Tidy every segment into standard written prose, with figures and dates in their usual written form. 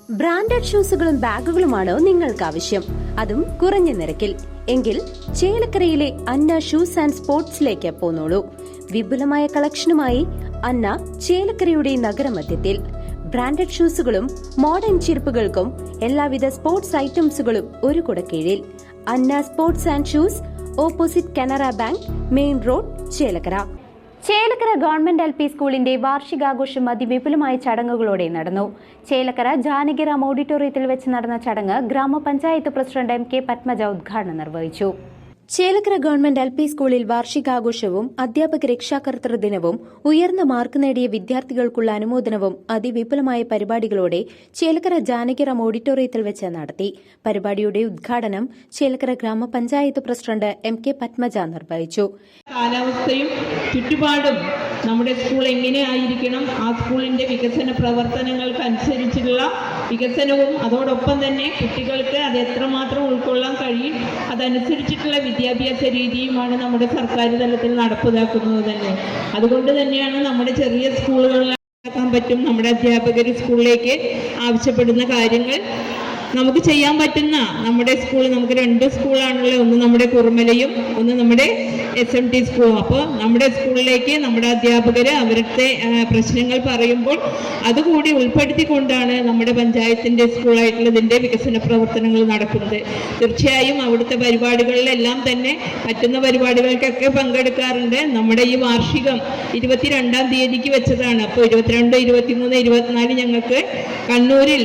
Branded ഷൂസുകളും ബാഗുകളുമാണോ നിങ്ങൾക്ക് ആവശ്യം? അതും കുറഞ്ഞ നിരക്കിൽ. എങ്കിൽ ചേലക്കരയിലെ അന്ന ഷൂസ് ആൻഡ് സ്പോർട്സിലേക്ക് പോന്നോളൂ. വിപുലമായ കളക്ഷനുമായി അന്ന ചേലക്കരയുടെ നഗരമധ്യത്തിൽ. ബ്രാൻഡഡ് ഷൂസുകളും മോഡേൺ ചെരുപ്പുകൾക്കും എല്ലാവിധ സ്പോർട്സ് ഐറ്റംസുകളും ഒരു കുടക്കീഴിൽ. Anna sports and shoes, opposite Canara bank, main road, Chelakkara. Chelakkara government LP സ്കൂളിന്റെ വാർഷികാഘോഷം അതിവിപുലമായ ചടങ്ങുകളോടെ നടന്നു. ചേലക്കര ജാനകിറാം ഓഡിറ്റോറിയത്തിൽ വെച്ച് നടന്ന ചടങ്ങ് ഗ്രാമപഞ്ചായത്ത് പ്രസിഡന്റ് MK പത്മജ ഉദ്ഘാടനം നിർവഹിച്ചു. ചേലക്കര ഗവൺമെന്റ് LP സ്കൂളിൽ വാർഷികാഘോഷവും അധ്യാപക രക്ഷാകർതൃ ദിനവും ഉയർന്ന മാർക്ക് നേടിയ വിദ്യാർത്ഥികൾക്കുള്ള അനുമോദനവും അതിവിപുലമായ പരിപാടികളോടെ ചേലക്കര ജാനകിറാം ഓഡിറ്റോറിയത്തിൽ വെച്ച് നടത്തി. പരിപാടിയുടെ ഉദ്ഘാടനം ചേലക്കര ഗ്രാമപഞ്ചായത്ത് പ്രസിഡന്റ് MK പത്മജ നിർവഹിച്ചു. കാലാവസ്ഥയും ചുറ്റുപാടും നമ്മുടെ സ്കൂൾ എങ്ങനെ ആയിരിക്കണം, ആ സ്കൂളിന്റെ വികസന പ്രവർത്തനങ്ങൾക്ക് അനുസരിച്ചുള്ള വികസനവും അതോടൊപ്പം തന്നെ കുട്ടികൾക്ക് അത് എത്രമാത്രം ഉൾക്കൊള്ളാൻ കഴിയും അതനുസരിച്ചിട്ടുള്ള വിദ്യാഭ്യാസ രീതിയുമാണ് നമ്മുടെ സർക്കാർ തലത്തിൽ നടപ്പിലാക്കുന്നത് തന്നെ. അതുകൊണ്ട് തന്നെയാണ് നമ്മുടെ ചെറിയ സ്കൂളുകളിൽ പറ്റും നമ്മുടെ അധ്യാപകർ സ്കൂളിലേക്ക് ആവശ്യപ്പെടുന്ന കാര്യങ്ങൾ നമുക്ക് ചെയ്യാൻ പറ്റുന്ന. നമ്മുടെ സ്കൂൾ നമുക്ക് 2 സ്കൂളാണുള്ളത്, ഒന്ന് നമ്മുടെ കുറുമലയും ഒന്ന് നമ്മുടെ SMT സ്കൂളും. അപ്പോൾ നമ്മുടെ സ്കൂളിലേക്ക് നമ്മുടെ അധ്യാപകർ അവരുടെ പ്രശ്നങ്ങൾ പറയുമ്പോൾ അതുകൂടി ഉൾപ്പെടുത്തിക്കൊണ്ടാണ് നമ്മുടെ പഞ്ചായത്തിൻ്റെ സ്കൂളായിട്ടുള്ളതിൻ്റെ വികസന പ്രവർത്തനങ്ങൾ നടക്കുന്നത്. തീർച്ചയായും അവിടുത്തെ പരിപാടികളിലെല്ലാം തന്നെ പറ്റുന്ന പരിപാടികൾക്കൊക്കെ പങ്കെടുക്കാറുണ്ട്. നമ്മുടെ ഈ വാർഷികം 22-ാം തീയതിക്ക് വെച്ചതാണ്. അപ്പോൾ 22, 23, 24 ഞങ്ങൾക്ക് കണ്ണൂരിൽ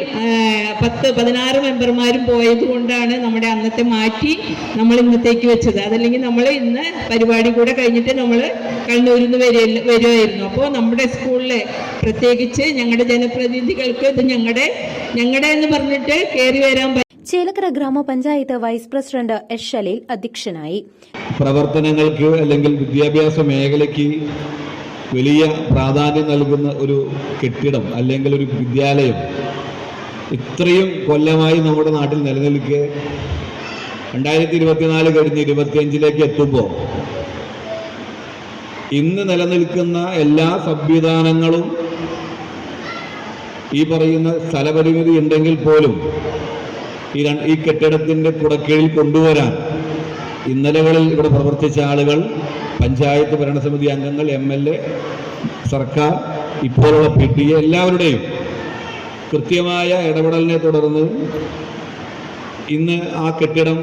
10-16 മെമ്പർമാരും പോയത് കൊണ്ടാണ് നമ്മുടെ അന്നത്തെ മാറ്റി നമ്മൾ ഇന്നത്തേക്ക് വെച്ചത്. അതല്ലെങ്കിൽ നമ്മൾ ഇന്ന് പരിപാടി കൂടെ കഴിഞ്ഞിട്ട് നമ്മൾ കണ്ണൂരിൽ നിന്ന് വരുമായിരുന്നു. അപ്പോൾ നമ്മുടെ സ്കൂളിൽ പ്രത്യേകിച്ച് ഞങ്ങളുടെ ജനപ്രതിനിധികൾക്ക് ഇത് ഞങ്ങളുടെ എന്ന് പറഞ്ഞിട്ട് കയറി വരാൻ പറ്റും. ചേലക്കര ഗ്രാമപഞ്ചായത്ത് വൈസ് പ്രസിഡന്റ് S. ഷലീൽ അധ്യക്ഷനായി. പ്രവർത്തനങ്ങൾക്ക് അല്ലെങ്കിൽ വിദ്യാഭ്യാസ മേഖലയ്ക്ക് വലിയ പ്രാധാന്യം നൽകുന്ന ഒരു കെട്ടിടം അല്ലെങ്കിൽ ഒരു വിദ്യാലയം ഇത്രയും കൊല്ലമായി നമ്മുടെ നാട്ടിൽ നിലനിൽക്കെ 2024 കഴിഞ്ഞ് 2025 എത്തുമ്പോൾ ഇന്ന് നിലനിൽക്കുന്ന എല്ലാ സംവിധാനങ്ങളും ഈ പറയുന്ന സ്ഥലപരിമിതി ഉണ്ടെങ്കിൽ പോലും ഈ കെട്ടിടത്തിൻ്റെ കുടക്കീഴിൽ കൊണ്ടുവരാൻ ഇന്നലകളിൽ ഇവിടെ പ്രവർത്തിച്ച ആളുകൾ, പഞ്ചായത്ത് ഭരണസമിതി അംഗങ്ങൾ, MLA, സർക്കാർ, ഇപ്പോഴുള്ള PTA എല്ലാവരുടെയും കൃത്യമായ ഇടപെടലിനെ തുടർന്ന് ഇന്ന് ആ കെട്ടിടം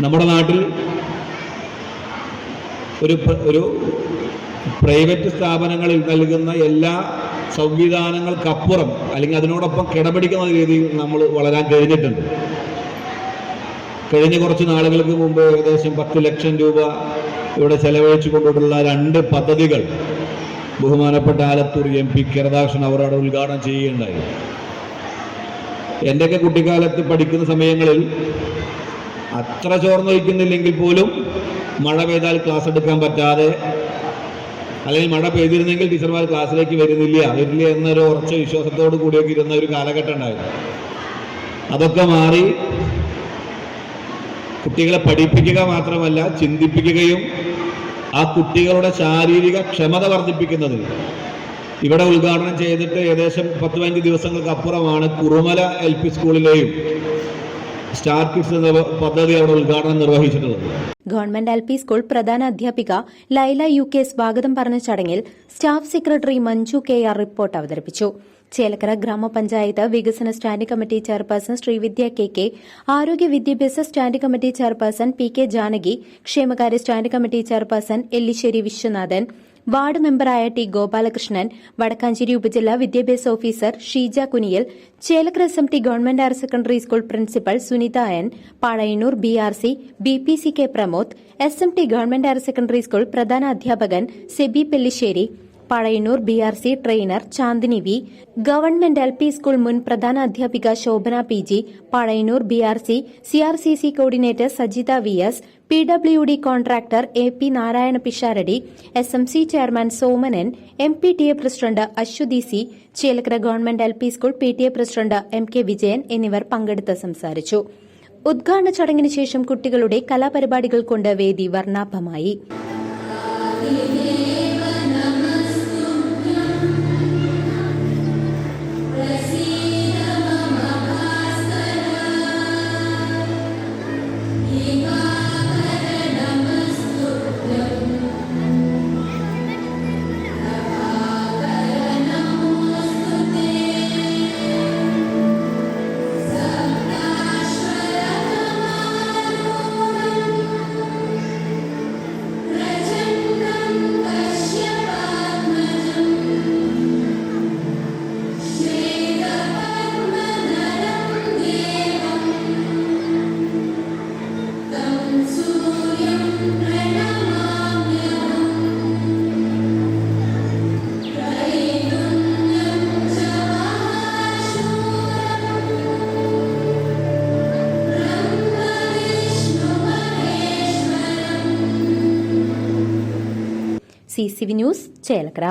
നമ്മുടെ നാട്ടിൽ ഒരു പ്രൈവറ്റ് സ്ഥാപനങ്ങളിൽ നൽകുന്ന എല്ലാ സംവിധാനങ്ങൾക്കപ്പുറം അല്ലെങ്കിൽ അതിനോടൊപ്പം കിടപിടിക്കുന്ന രീതിയിൽ നമ്മൾ വളരാൻ കഴിഞ്ഞിട്ടുണ്ട്. കഴിഞ്ഞ കുറച്ച് നാളുകൾക്ക് മുമ്പ് ഏകദേശം 10 ലക്ഷം രൂപ ഇവിടെ ചെലവഴിച്ചു കൊണ്ടുള്ള 2 പദ്ധതികൾ ബഹുമാനപ്പെട്ട ആലത്തൂർ MP രാധാകൃഷ്ണൻ അവരോട് ഉദ്ഘാടനം ചെയ്യുകയുണ്ടായി. എൻ്റെയൊക്കെ കുട്ടിക്കാലത്ത് പഠിക്കുന്ന സമയങ്ങളിൽ അത്ര ചോർന്നൊഴിക്കുന്നില്ലെങ്കിൽ പോലും മഴ പെയ്താൽ ക്ലാസ് എടുക്കാൻ പറ്റാതെ, അല്ലെങ്കിൽ മഴ പെയ്തിരുന്നെങ്കിൽ ടീച്ചർമാർ ക്ലാസ്സിലേക്ക് വരില്ല എന്നൊരു ഉറച്ച വിശ്വാസത്തോടു കൂടിയൊക്കെ ഇരുന്ന ഒരു കാലഘട്ടം ഉണ്ടായിരുന്നു. അതൊക്കെ മാറി കുട്ടികളെ പഠിപ്പിക്കുക മാത്രമല്ല ചിന്തിപ്പിക്കുകയും ആ കുട്ടികളുടെ ശാരീരിക ക്ഷമത വർദ്ധിപ്പിക്കുന്നത് ഇവിടെ ഉദ്ഘാടനം ചെയ്തിട്ട് ഏകദേശം 10-15 ദിവസങ്ങൾക്ക് അപ്പുറമാണ് കുറുമല LP സ്കൂളിലെയും സ്റ്റാർ കിഡ്സ് എന്ന പദ്ധതി അവിടെ ഉദ്ഘാടനം നിർവഹിച്ചിട്ടുള്ളത്. ഗവൺമെന്റ് LP സ്കൂൾ പ്രധാന അധ്യാപിക ലൈല UK സ്വാഗതം പറഞ്ഞ ചടങ്ങിൽ staff secretary Manju KR report അവതരിപ്പിച്ചു. ചേലക്കര ഗ്രാമപഞ്ചായത്ത് വികസന standing committee chairperson Sreevidya KK, ആരോഗ്യ വിദ്യാഭ്യാസ standing committee chairperson PK Janaki, ക്ഷേമകാര്യ standing committee chairperson Ellissery Viswanathan, ward മെമ്പറായ T. ഗോപാലകൃഷ്ണൻ, വടക്കാഞ്ചേരി ഉപജില്ലാ വിദ്യാഭ്യാസ officer Sheeja Kuniyal, Chelakkara SMT government higher secondary school principal Sunitha N, Palayannur BRC BPCK Pramod, SMT government higher secondary school പ്രധാന അധ്യാപകൻ Sebi Pellissery, Palayannur BRC trainer Chandini V, government LP school മുൻ പ്രധാന അധ്യാപിക Shobhana PG, Palayannur BRC CRCC coordinator Sajitha VS, PWD contractor AP Narayana Pisharody, SMC chairman Somanan, MPTA president Aswathy C, Chelakkara government LP school PTA president MK Vijayan എന്നിവർ പങ്കെടുത്ത് സംസാരിച്ചു. ഉദ്ഘാടന ചടങ്ങിന് ശേഷം കുട്ടികളുടെ കലാപരിപാടികൾ കൊണ്ട് വേദി വർണ്ണാഭമായി. TCV news Chelakkara.